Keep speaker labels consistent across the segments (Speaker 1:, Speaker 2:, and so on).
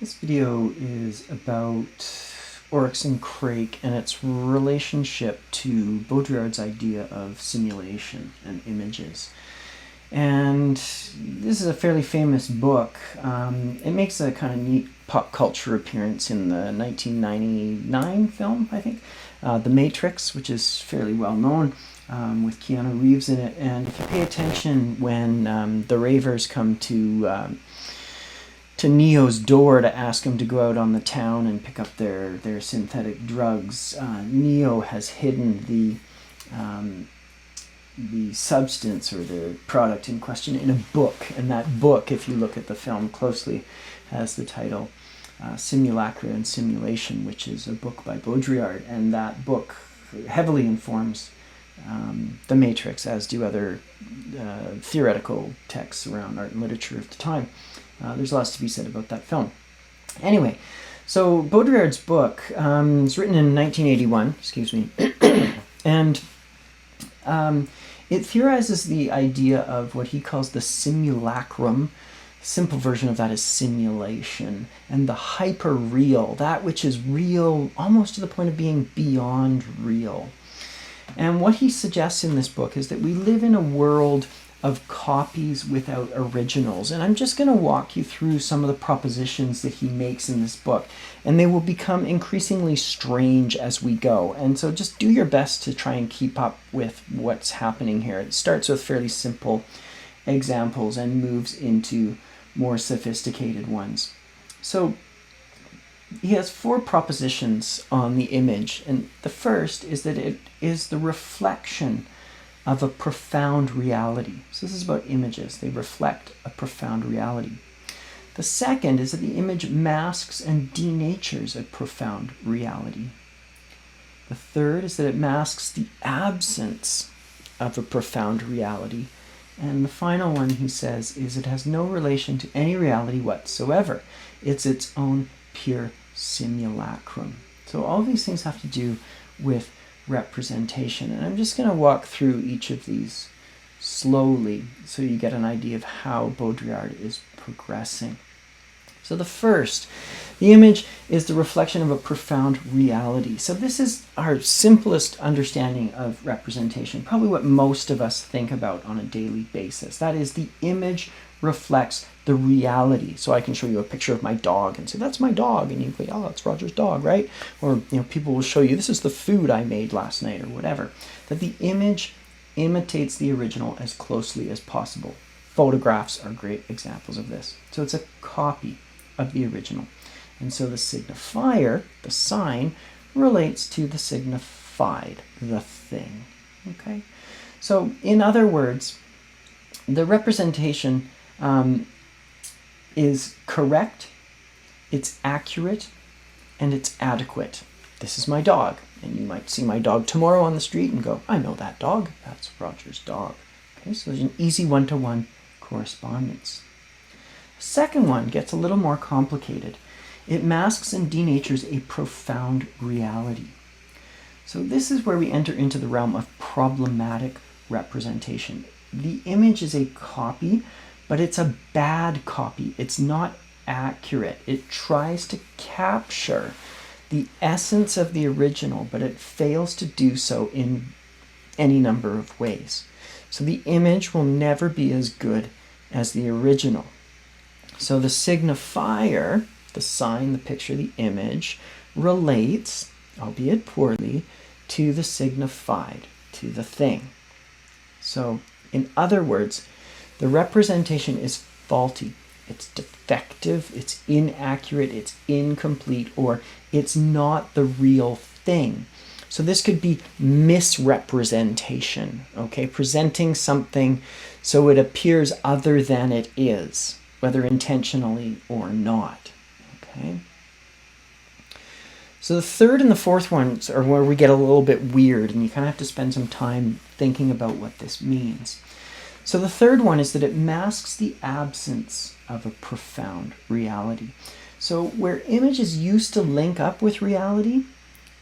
Speaker 1: This video is about Oryx and Crake and its relationship to Baudrillard's idea of simulation and images. And this is a fairly famous book. It makes a kind of neat pop culture appearance in the 1999 film, I think, The Matrix, which is fairly well known, with Keanu Reeves in it. And if you pay attention when the ravers come to Neo's door to ask him to go out on the town and pick up their synthetic drugs, Neo has hidden the substance or the product in question in a book. And that book, if you look at the film closely, has the title Simulacra and Simulation, which is a book by Baudrillard. And that book heavily informs The Matrix, as do other theoretical texts around art and literature of the time. There's lots to be said about that film. Anyway, so Baudrillard's book is written in 1981, excuse me, and it theorizes the idea of what he calls the simulacrum. Simple version of that is simulation, and the hyper-real, that which is real almost to the point of being beyond real. And what he suggests in this book is that we live in a world of copies without originals. And I'm just going to walk you through some of the propositions that he makes in this book. And they will become increasingly strange as we go. And so just do your best to try and keep up with what's happening here. It starts with fairly simple examples and moves into more sophisticated ones. So he has 4 propositions on the image. And the first is that it is the reflection of a profound reality. So this is about images. They reflect a profound reality. The second is that the image masks and denatures a profound reality. The third is that it masks the absence of a profound reality. And the final one, he says, is it has no relation to any reality whatsoever. It's its own pure simulacrum. So all these things have to do with representation, and I'm just going to walk through each of these slowly so you get an idea of how Baudrillard is progressing. So the first, the image is the reflection of a profound reality. So this is our simplest understanding of representation, probably what most of us think about on a daily basis. That is, the image reflects the reality. So I can show you a picture of my dog and say, that's my dog. And you go, oh, that's Roger's dog, right? Or, people will show you, this is the food I made last night or whatever. That the image imitates the original as closely as possible. Photographs are great examples of this. So it's a copy of the original. And so the signifier, the sign, relates to the signified, the thing. Okay? So in other words, the representation is correct, it's accurate, and it's adequate. This is my dog, and you might see my dog tomorrow on the street and go, I know that dog, that's Roger's dog. Okay, so there's an easy one-to-one correspondence. The second one gets a little more complicated. It masks and denatures a profound reality. So this is where we enter into the realm of problematic representation. The image is a copy, but it's a bad copy. It's not accurate. It tries to capture the essence of the original, but it fails to do so in any number of ways. So the image will never be as good as the original. So the signifier, the sign, the picture, the image, relates, albeit poorly, to the signified, to the thing. So in other words, the representation is faulty, it's defective, it's inaccurate, it's incomplete, or it's not the real thing. So this could be misrepresentation, okay? Presenting something so it appears other than it is, whether intentionally or not, okay? So the third and the fourth ones are where we get a little bit weird, and you kind of have to spend some time thinking about what this means. So the third one is that it masks the absence of a profound reality. So where images used to link up with reality,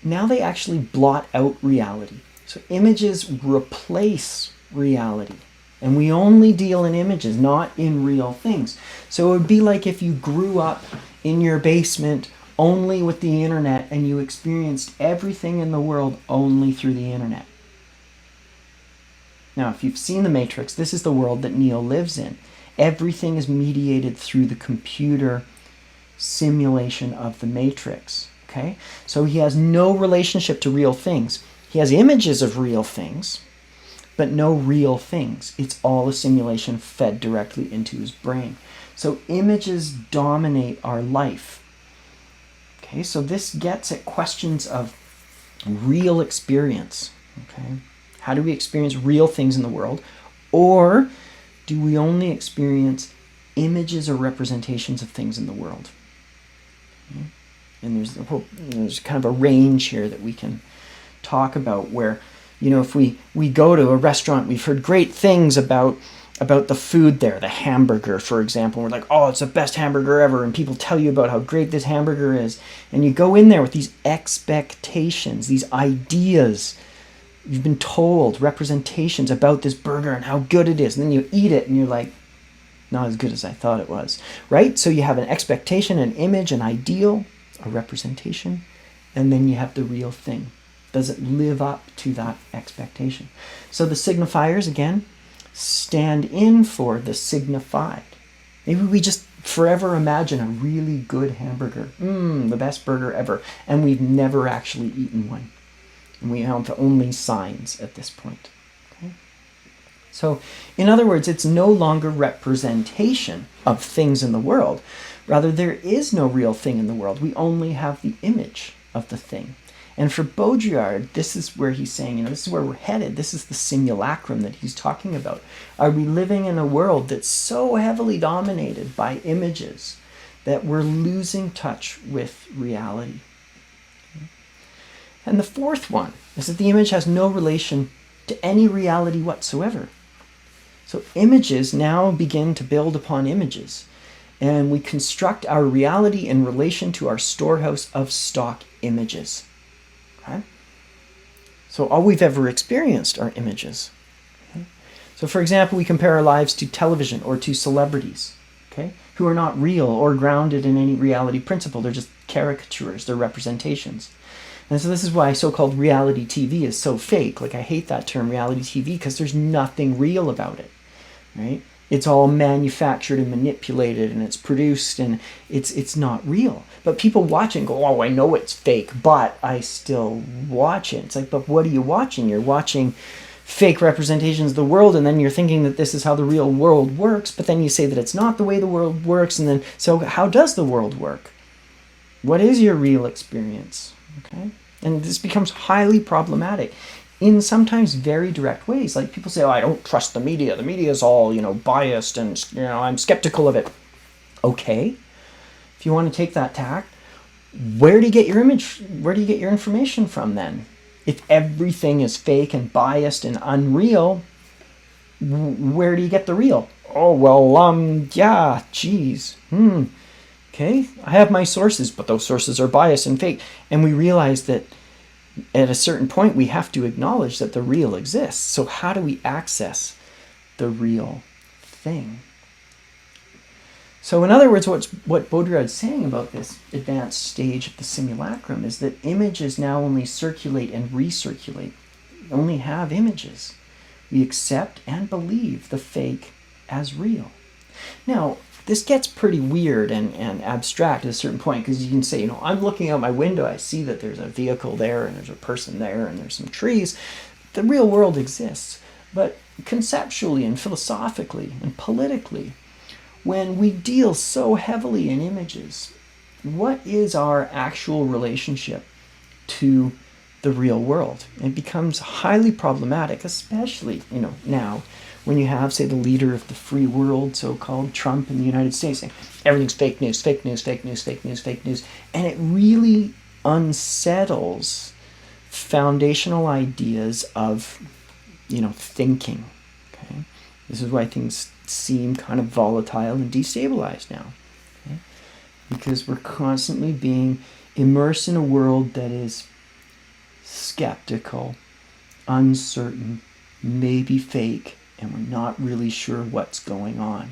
Speaker 1: now they actually blot out reality. So images replace reality. And we only deal in images, not in real things. So it would be like if you grew up in your basement only with the internet, and you experienced everything in the world only through the internet. Now, if you've seen The Matrix, this is the world that Neo lives in. Everything is mediated through the computer simulation of the Matrix. Okay? So he has no relationship to real things. He has images of real things, but no real things. It's all a simulation fed directly into his brain. So images dominate our life. Okay, so this gets at questions of real experience. Okay, how do we experience real things in the world? Or do we only experience images or representations of things in the world? Okay. And there's kind of a range here that we can talk about where, if we go to a restaurant, we've heard great things about the food there, the hamburger, for example. We're like, oh, it's the best hamburger ever. And people tell you about how great this hamburger is. And you go in there with these expectations, these ideas. You've been told representations about this burger and how good it is. And then you eat it and you're like, not as good as I thought it was, right? So you have an expectation, an image, an ideal, a representation, and then you have the real thing. Does it live up to that expectation? So the signifiers, again, stand in for the signified. Maybe we just forever imagine a really good hamburger, the best burger ever, and we've never actually eaten one. And we have only signs at this point. Okay? So, in other words, it's no longer representation of things in the world. Rather, there is no real thing in the world. We only have the image of the thing. And for Baudrillard, this is where he's saying, this is where we're headed. This is the simulacrum that he's talking about. Are we living in a world that's so heavily dominated by images that we're losing touch with reality? And the fourth one is that the image has no relation to any reality whatsoever. So images now begin to build upon images. And we construct our reality in relation to our storehouse of stock images. Okay? So all we've ever experienced are images. Okay? So for example, we compare our lives to television or to celebrities, okay, who are not real or grounded in any reality principle. They're just caricatures, they're representations. And so this is why so-called reality TV is so fake. Like, I hate that term, reality TV, because there's nothing real about it, right? It's all manufactured and manipulated, and it's produced, and it's not real. But people watch it and go, oh, I know it's fake, but I still watch it. It's like, but what are you watching? You're watching fake representations of the world, and then you're thinking that this is how the real world works, but then you say that it's not the way the world works, and then, so how does the world work? What is your real experience? Okay? And this becomes highly problematic in sometimes very direct ways. Like, people say, oh, I don't trust the media. The media is all, biased, and, I'm skeptical of it. Okay. If you want to take that tack, where do you get your image? Where do you get your information from then? If everything is fake and biased and unreal, where do you get the real? Oh, well, yeah, geez. Okay, I have my sources, but those sources are biased and fake. And we realize that at a certain point, we have to acknowledge that the real exists. So how do we access the real thing? So in other words, what Baudrillard is saying about this advanced stage of the simulacrum is that images now only circulate and recirculate. We only have images. We accept and believe the fake as real. Now, this gets pretty weird and abstract at a certain point, because you can say, I'm looking out my window, I see that there's a vehicle there, and there's a person there, and there's some trees. The real world exists. But conceptually and philosophically and politically, when we deal so heavily in images, what is our actual relationship to the real world? It becomes highly problematic, especially, now, when you have, say, the leader of the free world, so-called Trump in the United States, saying everything's fake news, fake news, fake news, fake news, fake news. And it really unsettles foundational ideas of, thinking. Okay? This is why things seem kind of volatile and destabilized now. Okay? Because we're constantly being immersed in a world that is skeptical, uncertain, maybe fake, and we're not really sure what's going on.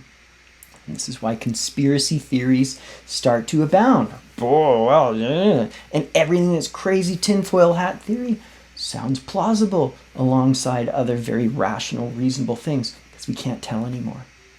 Speaker 1: And this is why conspiracy theories start to abound. Oh, well, yeah. And everything that's crazy tinfoil hat theory sounds plausible alongside other very rational, reasonable things, because we can't tell anymore.